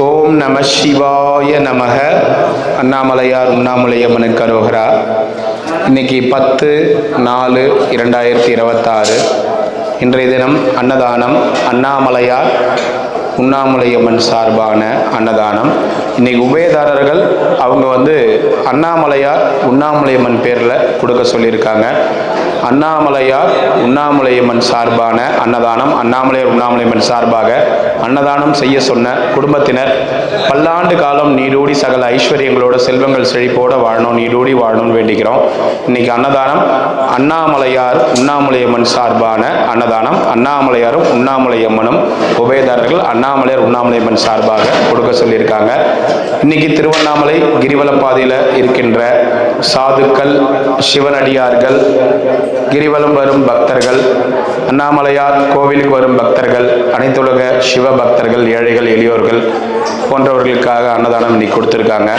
ஓம் நம சிவாய நமக. அண்ணாமலையார் உண்ணாமலையம்மனுக்கு அரோகரா. இன்னைக்கு 10/4/2026 இன்றைய தினம் அன்னதானம். அண்ணாமலையார் உண்ணாமலையம்மன் சார்பான அன்னதானம். இன்னைக்கு உபயதாரர்கள் அவங்க அண்ணாமலையார் உண்ணாமலையம்மன் பேரில் கொடுக்க சொல்லியிருக்காங்க. அண்ணாமலையார் உண்ணாமலையம்மன் சார்பான அன்னதானம். அண்ணாமலையார் உண்ணாமலையம்மன் சார்பாக அன்னதானம் செய்ய சொன்ன குடும்பத்தினர் பல்லாண்டு காலம் நீடூடி சகல ஐஸ்வர்யங்களோட செல்வங்கள் செழிப்போட வாழணும், நீடூடி வாழணும்னு வேண்டிக்கிறோம். இன்னைக்கு அன்னதானம் அண்ணாமலையார் உண்ணாமலையம்மன் சார்பான அன்னதானம். அண்ணாமலையாரும் உண்ணாமலையம்மனும் உபயதாரர்கள் அண்ணாமலையார் உண்ணாமலையம்மன் சார்பாக கொடுக்க சொல்லியிருக்காங்க. இன்னைக்கு திருவண்ணாமலை கிரிவலம் பாதையில் இருக்கின்ற சாதுக்கள், சிவனடியார்கள், கிரிவலம் வரும் பக்தர்கள், அண்ணாமலையார் கோவிலுக்கு வரும் பக்தர்கள், அனைத்துலக சிவ பக்தர்கள், ஏழைகள், எளியோர்கள் போன்றவர்களுக்காக அன்னதானம் இன்னைக்கு கொடுத்துருக்காங்க.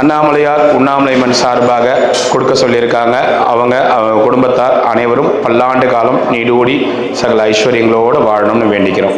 அண்ணாமலையார் உண்ணாமலையம்மன் சார்பாக கொடுக்க சொல்லியிருக்காங்க. அவங்க குடும்பத்தார் அனைவரும் பல்லாண்டு காலம் நீடூடி சகல ஐஸ்வர்யங்களோடு வாழணும்னு வேண்டிக்கிறோம்.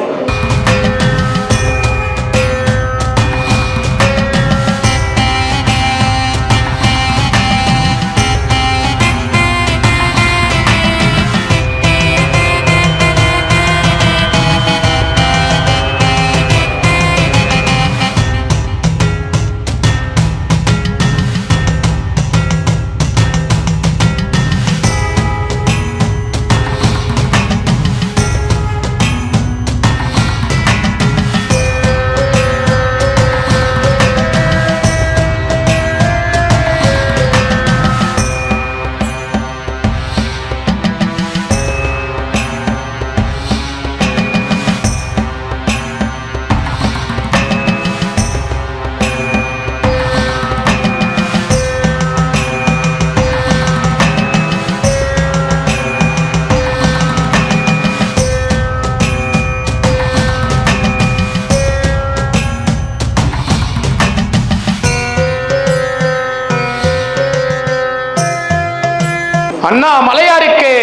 அண்ணாமலையாருக்கு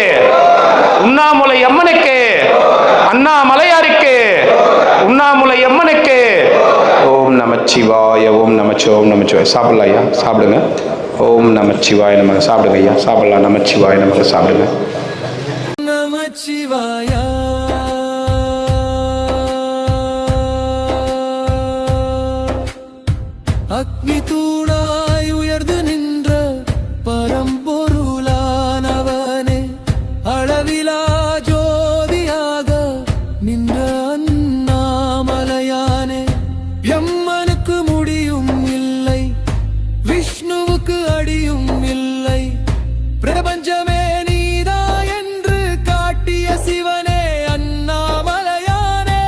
உண்ணாமுலை அம்மனுக்கு, அண்ணாமலையாருக்கு உண்ணாமுலை அம்மனுக்கு. ஓம் நமச்சிவாய, ஓம் நமச்சிவாய, ஓம் நமச்சிவாய. சாப்பிடலாம் ஐயா, சாப்பிடுங்க. ஓம் நமச்சிவாய நமக. சாப்பிடுங்க ஐயா, சாப்பிடலாம். நமச்சிவாய நமக, சாப்பிடுங்க. நமச்சிவாய. அக்னி தூணாய் உயர்ந்து நின்ற பரம்பொருளானவனே, அளவிலா ஜோதியாக நின்ற அண்ணாமலையானே, பிரம்மனுக்கு முடியும் இல்லை, விஷ்ணுவுக்கு அடியும் இல்லை, பிரபஞ்சமே நீதா என்று காட்டிய சிவனே அண்ணாமலையானே.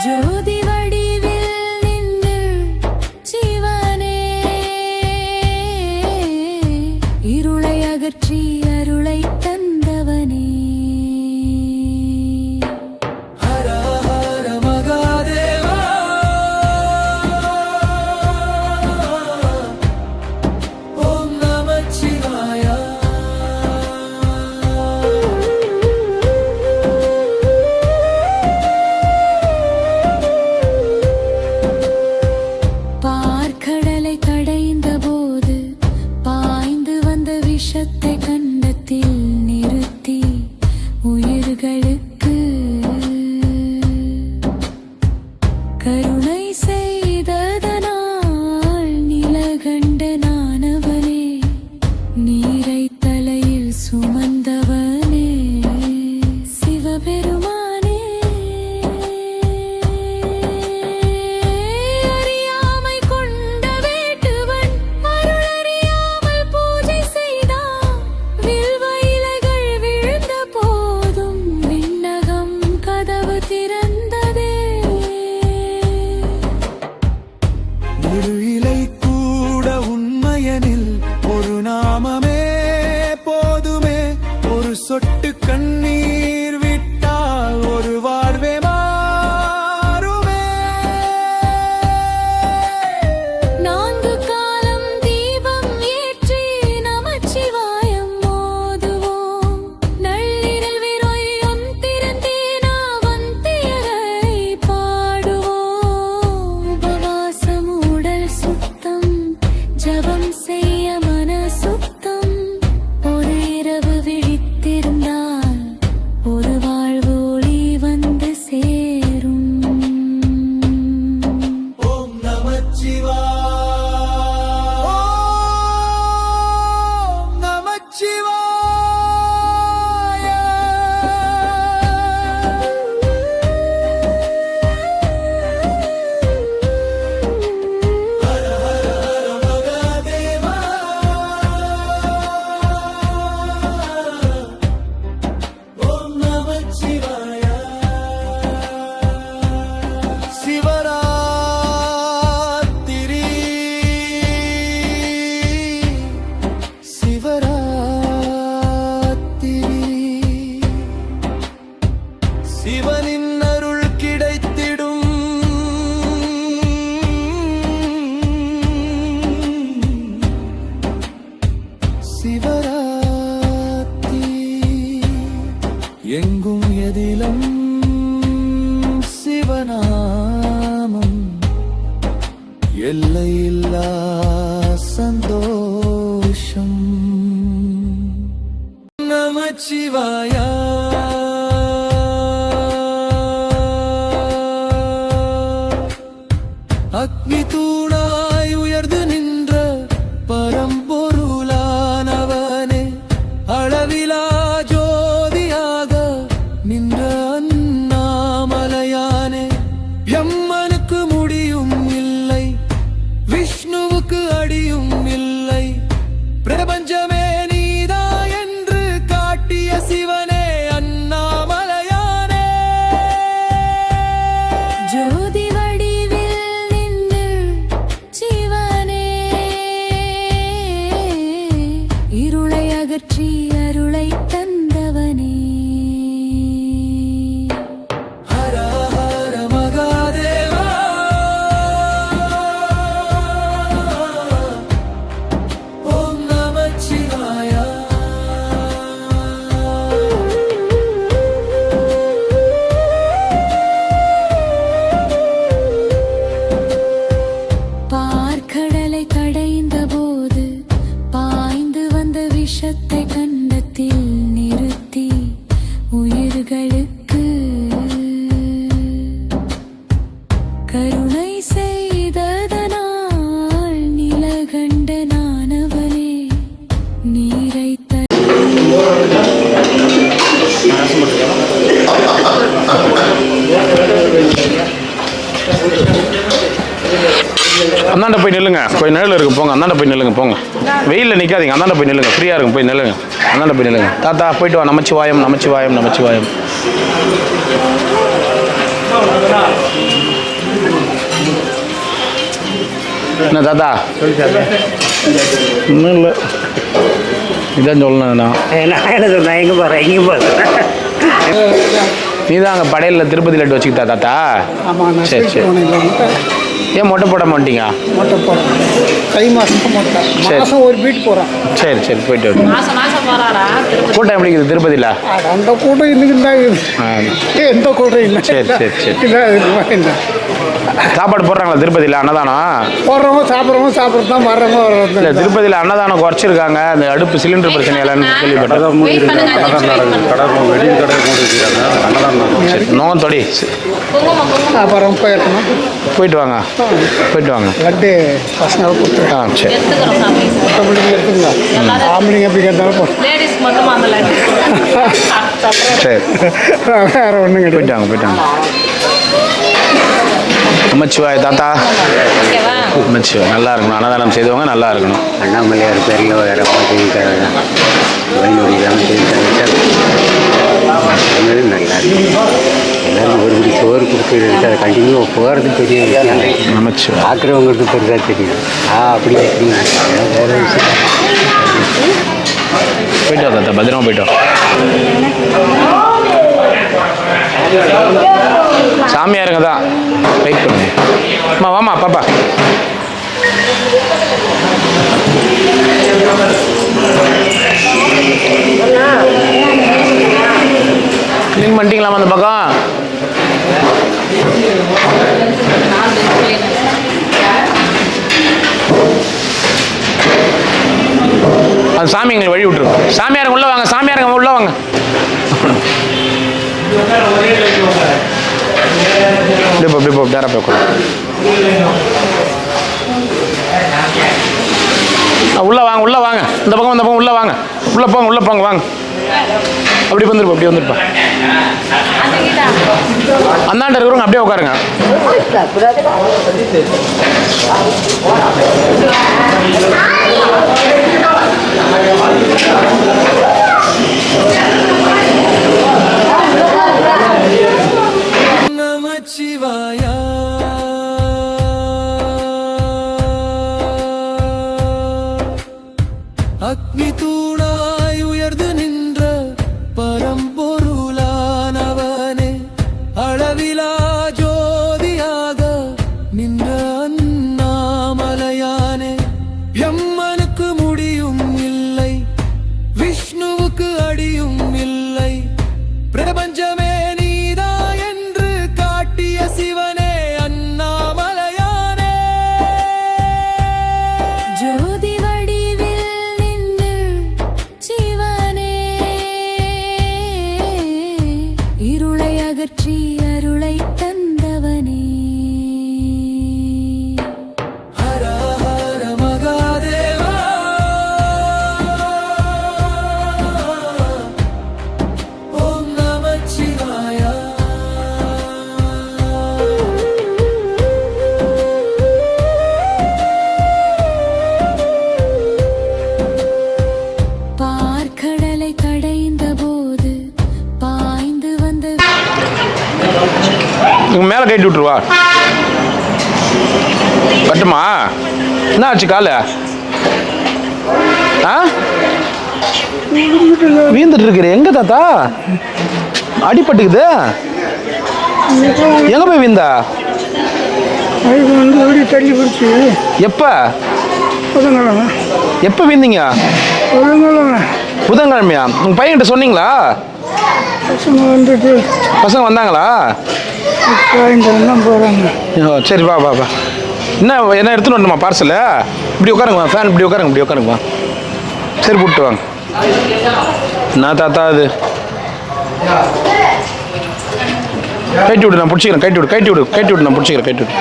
ஜோதி வடிவில் நின்று சிவனே, இருளை அகற்றி அருளை தந்தவனே. ஹர ஹர மகாதேவா, ஓம் நமச்சிவாய. பார்க்கடலை கடைந்த போது பாய்ந்து வந்த விஷத்தை கண்டத்தில் நிறுத்தி உயிர்களுக்கு கருணை செய்ததனால் நிலகண்டனானவனே, நீரை தலையில் சுமந்தவனே சிவபெருமானே. அறியாமை கொண்ட வேட்டுவன் அருளறியாமல் பூஜை செய்தான், வில்வ இலைகள் விழுந்த போதும் விண்ணகம் கதவு திறந்ததே. எல்லையில்லா சந்தோஷம். நமச்சிவாயா அக்னி தூணாய் உயர்ந்து நின்ற பரம்பொருளானவனே, அளவிலா ஜோதியாக நின்ற அண்ணாமலையானே, எம்மனுக்கு முடியும் இல்லை, விஷ்ணுவுக்கு அடியும் இல்லை, பிரபஞ்சமே நீதா என்று காட்டிய சிவனே அண்ணாமலையானே. ஜோதி வடிவில் நின்று சிவனே, இருளை அகற்றி அருளை தந்தவனே. ஹர ஹர மகாதேவா, ஓம் நமச்சிவாயா. பார்க்கடலை கடைந்த போது பாய்ந்து வந்த விஷத்தை கண்டத்தில் நிறுத்தி உயிர்களுக்கு கருணை செய்ததனால் நிலகண்டனானவனே, நீரை அந்தாண்ட போய் நில்லுங்க, போய் நிழல் இருக்கு போங்க, அந்தாண்ட போய் நில்லுங்க போங்க, வெயிலில் நிற்காதீங்க, அந்தாண்ட போய் நில்லுங்க, ஃப்ரீயாக இருக்கும் போய் நில்லுங்க, அந்தாண்ட போய் நில்லுங்க. தாத்தா போயிட்டு வா. நமச்சிவாயம் நமச்சிவாயம் நமச்சிவாயம். என்ன தாத்தா ஒன்றும் இல்லை, இதான் சொல்லணும். நான் என்ன சொன்னேன், எங்கே போகிறேன் எங்கே போகிறேன். நீ தான் அங்கே படையில் திருப்பதி லட்டு வச்சுக்கிட்டா தாத்தா? ஆமாம், சரி சரி. ஏன் மொட்டை போட மாட்டீங்க? மொட்டை போகிறேன், தை மாதம் மொட்டை, சரி. மாதம் ஒரு பீட் போகிறேன். சரி சரி போயிட்டு வரணும். கூட்டம் எப்படி இருக்குது திருப்பதியில்? அந்த கூட்டம் இன்னைக்கு தான் இருக்குது, எந்த கூட்டம் இல்லை. சரி சரி சரி. இல்லை இல்லை, சாப்பாடு போடுறாங்களா திருப்பதியில்? அன்னதானம் போடுறவங்க சாப்பிட்றவங்க சாப்பிட்றது தான், வர்றவங்க இல்லை வர்றது. திருப்பதியில் அன்னதானம் குறைச்சிருக்காங்க, அந்த அடுப்பு சிலிண்டர் பிரச்சனை இல்லைன்னு கேள்விப்பட்டேன். சரி நோகம் தொடி அப்புறம் போயிருக்கணும், போயிட்டு வாங்க போயிட்டு வாங்க. லட்டு பசங்க கொடுத்து ஆ சரி. மற்றபடிங்க எடுத்துங்களா, ஆம்பளைங்க எப்படி கேட்டாலும் போதும். சரி வேற ஒன்றும் கிடையாது. போயிட்டு வாங்க போயிட்டு வாங்க. நமச்சிவாய் தாத்தா. நமச்சிவாய். நல்லா இருக்கணும், அன்னதானம் செய்தவங்க நல்லா இருக்கணும். அண்ணாமலையார் பேரில் வேறு வைணூரியம் நல்லா இருக்கு. எல்லாரும் ஒரு படி சோறு கொடுத்துருக்கு, அதை கண்டினியூ போகிறது பெரிய விஷயம். நமச்சிவாய். பார்க்குறவங்களுக்கு பெருசாக தெரியும். அப்படி வைக்கிறீங்க வேறு விஷயம். போயிட்டு வா தாத்தா, பத்திரமா போயிட்டு வா. சாமியாருங்க தான் வெயிட் பண்ணுங்க. அம்மா வாமா பாப்பா. க்ளீன் பண்ணிட்டீங்களாமா அந்த பக்கம்? அது சாமி எங்களுக்கு வழி விட்டுரும். சாமியாருங்க உள்ள வாங்க, சாமியாருங்க உள்ள வாங்க. இப்படி போ டேரா போய் உள்ள வாங்க உள்ள வாங்க. இந்த பக்கம் இந்த பக்கம் உள்ள வாங்க, உள்ள போங்க உள்ள போங்க வாங்க. அப்படி வந்துருப்பா அப்படி வந்துருப்பா. அந்தாண்ட இருக்கிறவங்க அப்படியே உட்காருங்க. நமச்சிவாயா அக்னி தூணாய் உயர்ந்து நின்ற பரம்பொருளானவனே, அளவிலா ஜோதியாக நின்ற அண்ணாமலையானே, எம்மனுக்கு முடியும் இல்லை, விஷ்ணுவுக்கு அடியும் இல்லை, பிரபஞ்சமே நீதா என்று காட்டிய சிவனே கட்டி விட்டுருவா. பட்டுமா? என்ன ஆச்சு காலு? ஆ வீந்துட்டு இருக்கிற எங்க தாத்தா? அடிபட்டுக்குது. எங்க போய் வீந்தா? அதுக்கு வந்து ஓடி தள்ளி பிடிச்சி. எப்ப? புதன்கிழமை. எப்ப வீந்தீங்க? புதன்கிழமை. புதன்கிழமையா? உங்க பையன்கிட்ட சொன்னீங்களா? பசங்க வந்துட்டு பசங்க வந்தாங்களா? சாயந்தரம் போகிறாங்க. சரி வா வா வா. என்ன என்ன எடுத்துன்னு வரணுமா பார்சலு? இப்படி உட்காருங்க ஃபேன், இப்படி உட்காருங்க, இப்படி உட்காருங்க. சரி கூப்பிட்டு வாங்க. என்ன தாத்தா அது? கைட்டி விடு, நான் பிடிச்சிக்கிறேன். கைட்டி விடு, கைட்டி விடு, கைட்டி விடு, நான் பிடிச்சிக்கிறேன். கைட்டி விடு.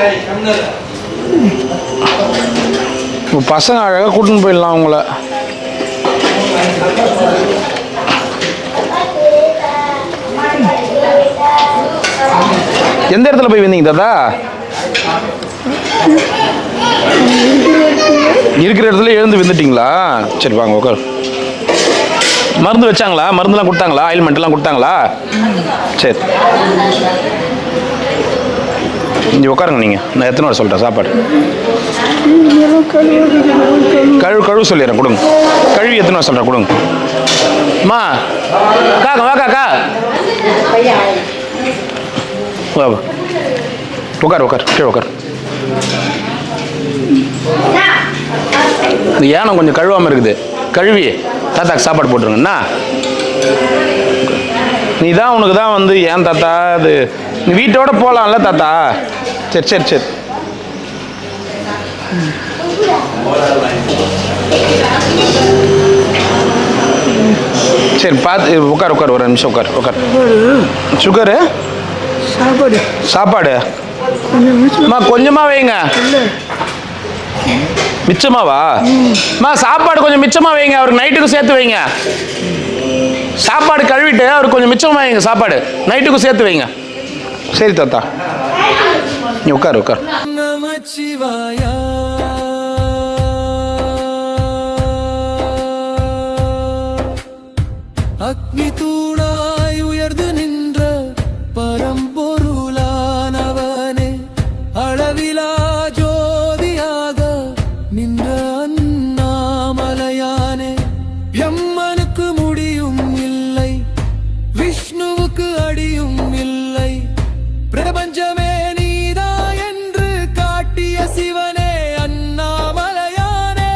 இப்போ பசங்க அழகாக கூட்டின்னு போயிடலாம் அவங்கள. எந்த இடத்துல போய் வந்தீங்க தாத்தா? இருக்கிற இடத்துல எழுந்து வந்துட்டீங்களா? சரி வாங்க உட்கார். மருந்து வச்சாங்களா? மருந்துலாம் கொடுத்தாங்களா? ஆயில்மெண்ட்லாம் கொடுத்தாங்களா? சரி இங்கே உட்காருங்க. நீங்கள் நான் எத்தனை வர சொல்கிறேன் சாப்பாடு? கழுவு சொல்லிடுறேன், கொடுங்க. கழுவி எத்தனை வர சொல்கிறேன், கொடுங்க. அம்மா காக்கா வா காக்கா. வா வா உட்கார் உட்கார், கீழே உட்கார். இந்த யானை கொஞ்சம் கழுவாமல் இருக்குது, கழுவி தாத்தாக்கு சாப்பாடு போட்டுருங்கண்ணா. நீ தான் உனக்கு தான் வந்து ஏன் தாத்தா அது நீ வீட்டோட போகலாம்ல தாத்தா? சரி சரி சரி. சரி பார்த்து உட்கார் உட்கார், ஒரு நிமிஷம் உட்கார் உட்கார். சுகரு சாப்பாடு சாப்பாடு கொஞ்சமா வைங்க. மிச்சமாவா? சாப்பாடு கொஞ்சம் மிச்சமா வைங்க, அவருக்கு நைட்டுக்கும் சேர்த்து வைங்க. சாப்பாடு கழுவிட்டு அவருக்கு கொஞ்சம் மிச்சமா வைங்க, சாப்பாடு நைட்டுக்கும் சேர்த்து வைங்க. சரி தாத்தா நீ உட்கார் உட்கார். நமச்சிவாயா. அக்னி தூணாய் உயர்ந்து நின்ற பரம்பொருளானவனே, அளவிலா ஜோதியாக நின்ற அண்ணாமலையானே, எம்மனுக்கு முடியும் இல்லை, விஷ்ணுவுக்கு அடியும் இல்லை, பிரபஞ்சமே நீதா என்று காட்டிய சிவனே அண்ணாமலையானே.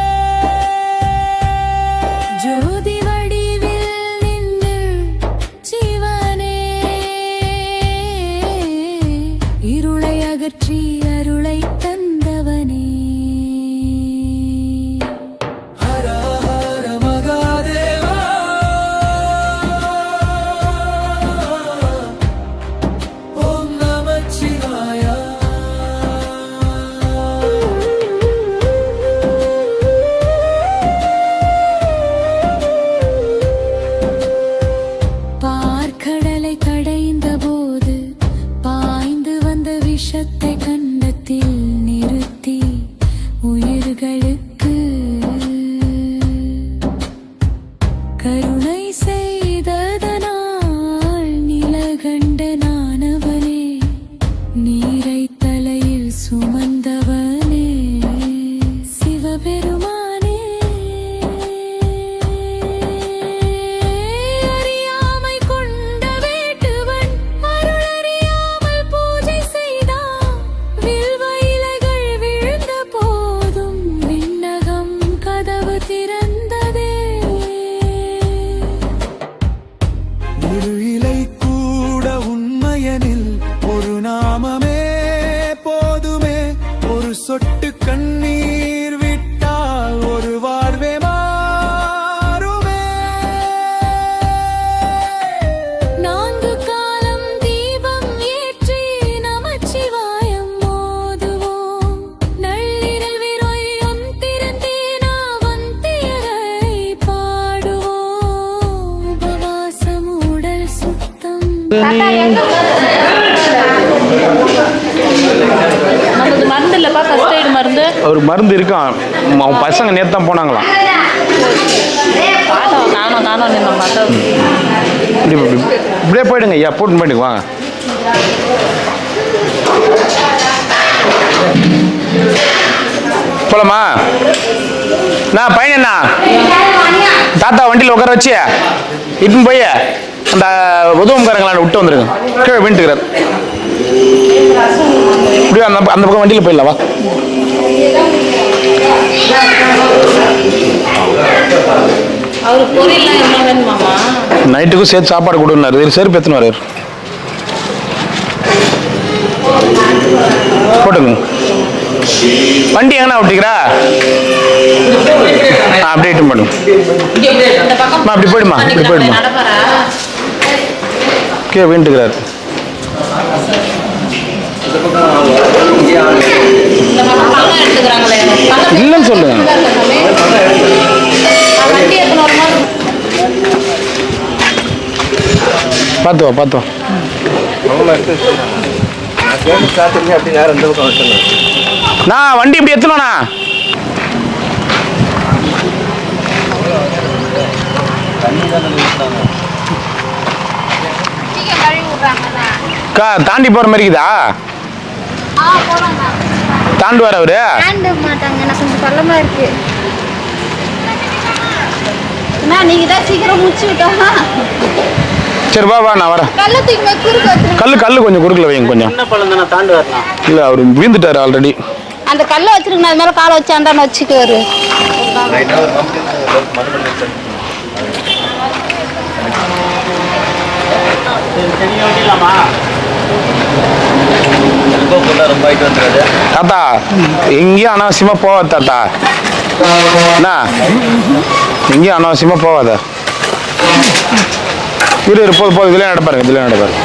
ஜோதி வடிவில் நின்று சிவனே, இருளை அகற்றி அருளை தந்தவனே. ஹர ஹர மகாதேவா, ஓம் நமச்சிவாயா. பார்க்கடலை கடைந்த போது பாய்ந்து வந்த விஷத்தை கண்டத்தில் நிறுத்தி உயிர்களுக்கு கருணை செய்ததனால் நிலகண்டனானவனே, நீரை தலையில் சுமந்தவனே சிவபெருமானே. அறியாமை கொண்ட வேட்டுவன் அருளறியாமல் பூஜை செய்தான், வில்வ இலைகள் விழுந்த போதும் விண்ணகம் கதவு திறந்ததே. ஒரு இலை கூட உண்மையனில் ஒரு நாமமே போதுமே, ஒரு சொட்டு கண்ணீர் விட்டால் ஒரு வாழ்வே மாறுமே. நான்கு காலம் தீபம் ஏற்றி நமச்சிவாயம் ஓதுவோம், நள்ளிரவிரொய்யும் திறந்தே நாவந்தியரை பாடுவோம், உபவாசம் உடல் சுத்தம். நமக்கு மருந்து இல்லைப்பா, ஃபர்ஸ்ட் எய்டு மருந்து. ஒரு மருந்து இருக்கான், அவன் பசங்க நேற்று தான் போனாங்களாம். பார்த்தோம், நானும் நின்னோம் பார்த்தோம். இப்படி இப்படியே போயிடுங்க ஐயா, போட்டு போயிடுங்க வாங்க. போலாமா? நான் பையனா தாத்தா வண்டியில் உட்கார வச்சு இட்டுன்னு போய் அந்த உதவம்காரங்களான விட்டு வந்துருங்க. கீழே வீண்டுக்கிறார். இப்படியே அந்த அந்த பக்கம் வண்டியில் போயிடலாம் வா. அவரு பொரியல்லாம் என்ன வேணுமாமா? நைட்டுக்கும் சேர்த்து சாப்பாடு கொடுன்னாரு. செருப்பு எத்தனை வராரு போட்டுங்க. வண்டி எங்கன்னா விட்டுக்கிறா அப்படியே இட்டு பண்ணுங்க. இந்த பக்கம் அப்படி போயிடுமா, இப்படி போயிடுமா. நடப்பாரா? கீழே வீண்டுக்கிறாரு. இந்த பக்கம் பழம் எடுத்துக்கிறாங்களே. இல்லைன்னு சொல்லுங்க. வண்டி எத்தனை வருமா? பார்த்து வா, பார்த்து வா. நான் வண்டி இப்படி எத்தணும்ண்ணா. தாண்டி போற மாதிரி இருக்குதா? தாண்டுவார் அவரு. மாட்டாங்க, எனக்கு கொஞ்சம் பள்ளமா இருக்கு. நீங்க தான் சீக்கிரம் முடிச்சு விட்டோமா? சரி வா வா, நான் வரேன். கல்லு கொஞ்சம் குறுக்கல வைங்க கொஞ்சம். இல்ல அவரு வீழ்ந்துட்டாரு ஆல்ரெடி. அந்த கல்லை வச்சிருக்கணும், அது மேல காலை வச்சு அந்தாண்ட வச்சுக்குவாரு. தாத்தா எங்கேயும் அனாவசியமா போவாத தாத்தா. என்ன எங்கேயும் அனாவசியமா போவாத. இரு போதும் இதுல நடப்பாருங்க, இதுல நடப்பாரு.